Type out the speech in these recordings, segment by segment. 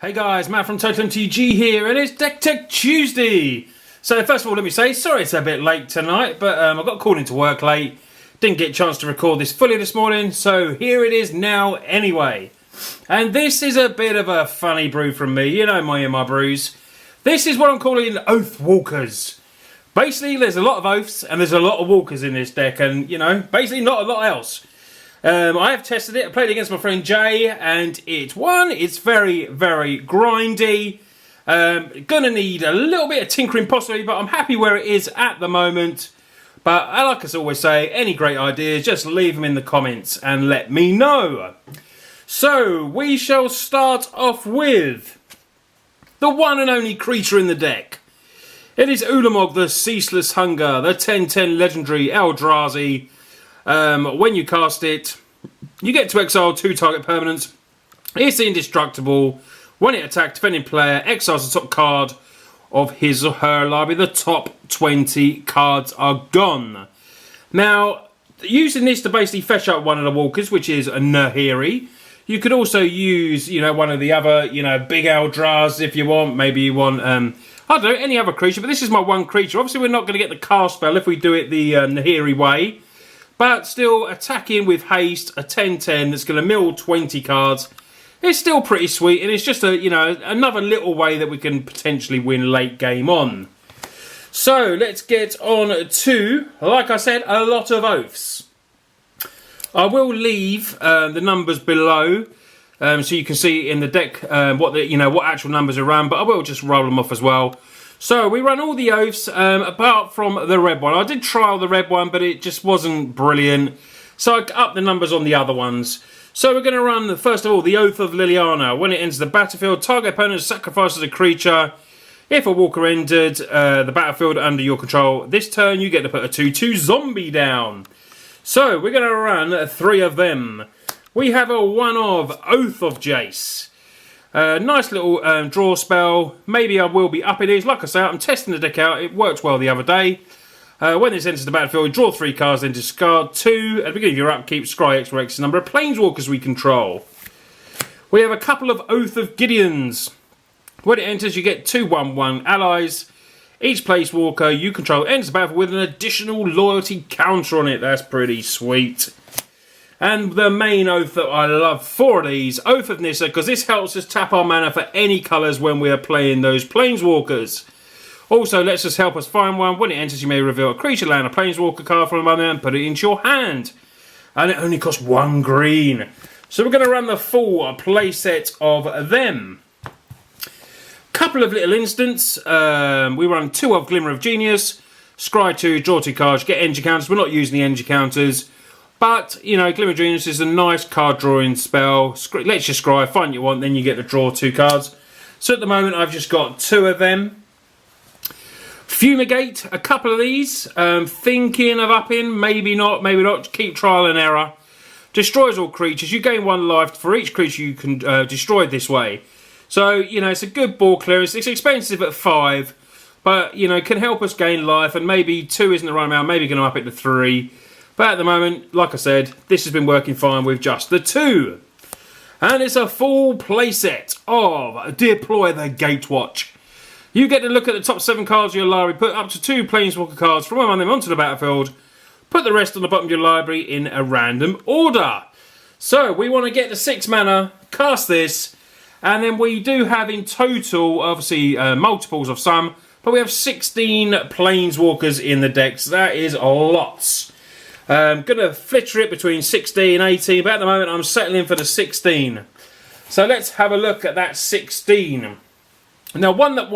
Hey guys, Matt from Total MTG here, and it's Deck Tech Tuesday. So first of all, let me say, sorry it's a bit late tonight, but I got called into work late. Didn't get a chance to record this fully this morning, so here it is now anyway. And this is a bit of a funny brew from me, you know my brews. This is what I'm calling Oath Walkers. Basically, there's a lot of Oaths, and there's a lot of Walkers in this deck, and, you know, basically not a lot else. I have tested it. I played against my friend Jay, and it's very, very grindy. Gonna need a little bit of tinkering possibly, but I'm happy where it is at the moment. But like I always say, any great ideas, just leave them in the comments and let me know. So, we shall start off with the one and only creature in the deck. It is Ulamog, the Ceaseless Hunger, the 10/10 legendary Eldrazi. When you cast it, you get to exile 2 target permanents. It's indestructible. When it attacks defending player, exiles the top card of his or her library. The top 20 cards are gone. Now, using this to basically fetch up one of the walkers, which is a Nahiri. You could also use, one of the other, big Eldrazi if you want. Maybe you want, I don't know, any other creature. But this is my one creature. Obviously, we're not going to get the cast spell if we do it the Nahiri way. But still, attacking with haste, a 10/10 that's going to mill 20 cards. It's still pretty sweet, and it's just another little way that we can potentially win late game on. So, let's get on to, like I said, a lot of Oaths. I will leave the numbers below, so you can see in the deck what actual numbers are run, but I will just roll them off as well. So, we run all the Oaths, apart from the red one. I did trial the red one, but it just wasn't brilliant. So, I upped the numbers on the other ones. So, we're going to run, first of all, the Oath of Liliana. When it enters the battlefield, target opponent sacrifices a creature. If a walker entered the battlefield under your control this turn, you get to put a 2/2 zombie down. So, we're going to run 3 of them. We have a one of Oath of Jace. Nice little draw spell. Maybe I will be upping these. Like I say, I'm testing the deck out. It worked well the other day. When this enters the battlefield, draw 3 cards, then discard 2. At the beginning of your upkeep, scry X for X number of planeswalkers we control. We have a couple of Oath of Gideons. When it enters, you get 2 1/1 allies. Each planeswalker you control enters the battlefield with an additional loyalty counter on it. That's pretty sweet. And the main Oath that I love for these, Oath of Nissa, because this helps us tap our mana for any colours when we are playing those planeswalkers. Also, lets us help us find one. When it enters, you may reveal a creature, land, a planeswalker card from a mana and put it into your hand. And it only costs 1 green. So we're going to run the full playset of them. Couple of little instants. We run 2 of Glimmer of Genius. Scry 2, draw 2 cards, get energy counters. We're not using the energy counters. But, Glimmer of Genius is a nice card drawing spell. Let's just scry, find what you want, then you get to draw 2 cards. So at the moment, I've just got 2 of them. Fumigate, a couple of these. Thinking of upping, maybe not. Keep trial and error. Destroys all creatures. You gain 1 life for each creature you can destroy this way. So, it's a good ball clearance. It's expensive at 5. But, can help us gain life. And maybe 2 isn't the right amount. Maybe going to up it to 3. But at the moment, like I said, this has been working fine with just the 2. And it's a full playset of Deploy the Gatewatch. You get to look at the top 7 cards of your library, put up to 2 Planeswalker cards from among them onto the battlefield, put the rest on the bottom of your library in a random order. So, we want to get the 6 mana, cast this, and then we do have in total, obviously, multiples of some, but we have 16 Planeswalkers in the deck, so that is lots. Going to flitter it between 16 and 18, but at the moment I'm settling for the 16. So let's have a look at that 16. Now, one that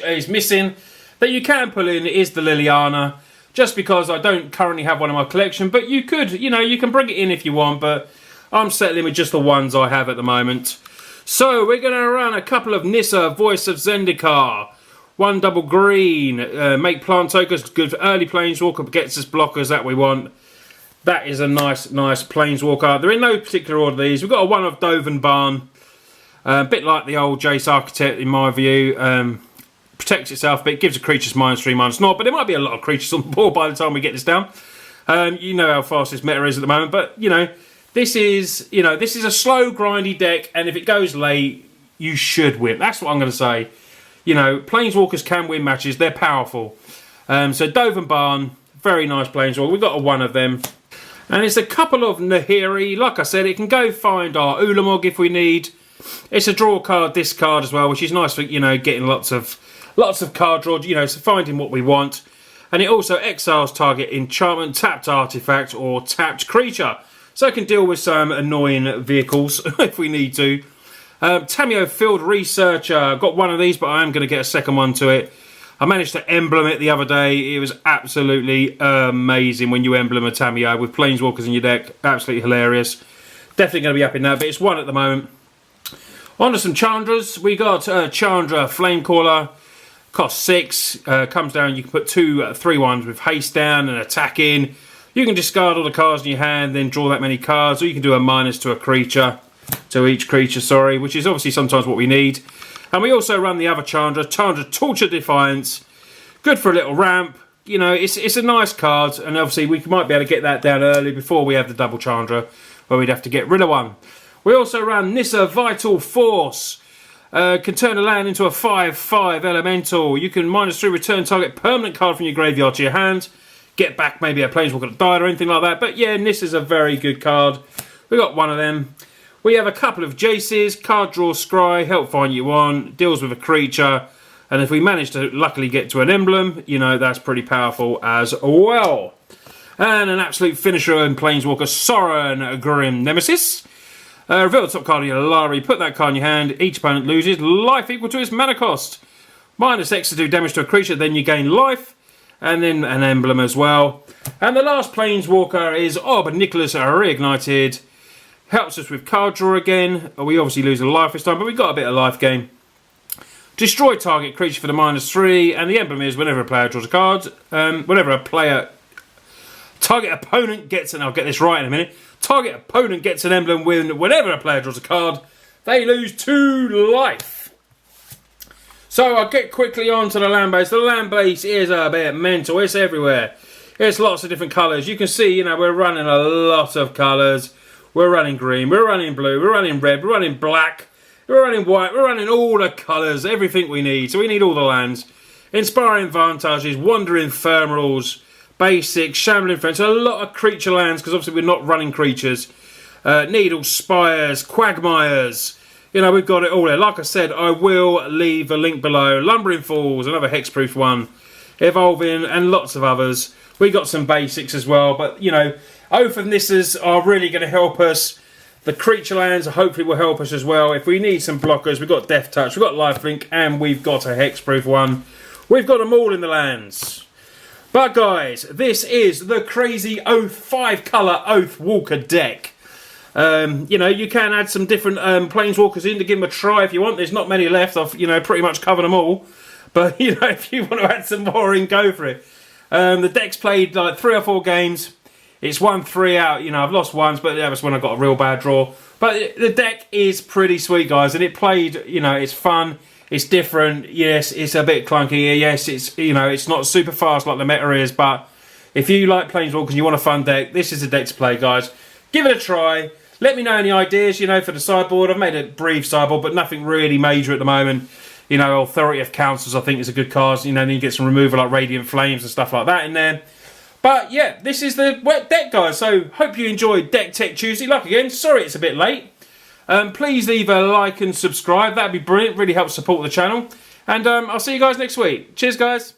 is missing that you can pull in is the Liliana, just because I don't currently have one in my collection, but you could, you can bring it in if you want, but I'm settling with just the ones I have at the moment. So we're going to run a couple of Nissa, Voice of Zendikar. 1 double green, make plant tokens, good for early planeswalker, gets us blockers that we want. That is a nice planeswalker. They're in no particular order, these. We've got a 1 of Doven Barn. A bit like the old Jace Architect, in my view. Protects itself, but it gives the creatures -3, -0. But there might be a lot of creatures on the board by the time we get this down. You know how fast this meta is at the moment. But, this is a slow, grindy deck. And if it goes late, you should win. That's what I'm going to say. You know, Planeswalkers can win matches. They're powerful. So Dovin Barn, very nice Planeswalker. We've got one of them. And it's a couple of Nahiri. Like I said, it can go find our Ulamog if we need. It's a draw card, discard as well, which is nice for, you know, getting lots of card draw, you know, so finding what we want. And it also exiles target enchantment, tapped artifact, or tapped creature. So it can deal with some annoying vehicles if we need to. Tameo Field Researcher. Got one of these, but I am going to get a second one to it. I managed to emblem it the other day. It was absolutely amazing when you emblem a Tameo with Planeswalkers in your deck. Absolutely hilarious. Definitely going to be up in that, but it's one at the moment. On to some Chandras. We got Chandra Flamecaller. Costs 6. Comes down, you can put 2 3/1s with haste down and attack in. You can discard all the cards in your hand, then draw that many cards, or you can do a minus to a creature. To each creature, sorry, which is obviously sometimes what we need. And we also run the other Chandra Torture Defiance. Good for a little ramp. You know, it's a nice card, and obviously we might be able to get that down early before we have the double Chandra, where we'd have to get rid of one. We also run Nissa Vital Force. Can turn a land into a 5/5 elemental. You can -3 return target permanent card from your graveyard to your hand. Get back maybe a Planeswalker that died or anything like that. But yeah, Nissa's a very good card. We got one of them. We have a couple of Jaces, card draw scry, help find you one, deals with a creature, and if we manage to luckily get to an emblem, you know, that's pretty powerful as well. And an absolute finisher in Planeswalker, Sorin Grim Nemesis. Reveal the top card of your library, put that card in your hand, each opponent loses life equal to its mana cost. -X to do damage to a creature, then you gain life, and then an emblem as well. And the last Planeswalker is Ob Nicholas Reignited. Helps us with card draw again. We obviously lose a life this time, but we've got a bit of life gain. Destroy target creature for the -3, and the emblem is whenever a player draws a card, target opponent gets, and I'll get this right in a minute, target opponent gets an emblem whenever a player draws a card, they lose 2 life. So I'll get quickly on to the land base. The land base is a bit mental, it's everywhere. It's lots of different colours. You can see, you know, we're running a lot of colours. We're running green, we're running blue, we're running red, we're running black, we're running white, we're running all the colours, everything we need. So we need all the lands. Inspiring Vantages, Wandering Ephemerals, Basic, Shambling Fence, a lot of creature lands because obviously we're not running creatures. Needles, Spires, Quagmires, you know, we've got it all there. Like I said, I will leave a link below. Lumbering Falls, another hexproof one. Evolving, and lots of others. We got some basics as well, but you know, Oath of Nissas are really going to help us. The creature lands hopefully will help us as well. If we need some blockers, we've got Death Touch, we've got Lifelink, and we've got a hexproof one. We've got them all in the lands. But guys, this is the crazy Oath 5-colour Oath Walker deck. You know, you can add some different Planeswalkers in to give them a try if you want. There's not many left. I've, you know, pretty much covered them all. But, you know, if you want to add some more in, go for it. The deck's played like 3 or 4 games. It's won 3 out. You know, I've lost once, but that was when I got a real bad draw. But the deck is pretty sweet, guys. And it played, you know, it's fun. It's different. Yes, it's a bit clunky. Yes, it's, you know, it's not super fast like the meta is. But if you like Planeswalkers and you want a fun deck, this is the deck to play, guys. Give it a try. Let me know any ideas, you know, for the sideboard. I've made a brief sideboard, but nothing really major at the moment. You know, Authority of Councils, I think, is a good card. You know, then you get some removal like Radiant Flames and stuff like that in there. But, yeah, this is the wet deck, guys. So, hope you enjoyed Deck Tech Tuesday. Like, again, sorry it's a bit late. Please leave a like and subscribe. That'd be brilliant. Really helps support the channel. And I'll see you guys next week. Cheers, guys.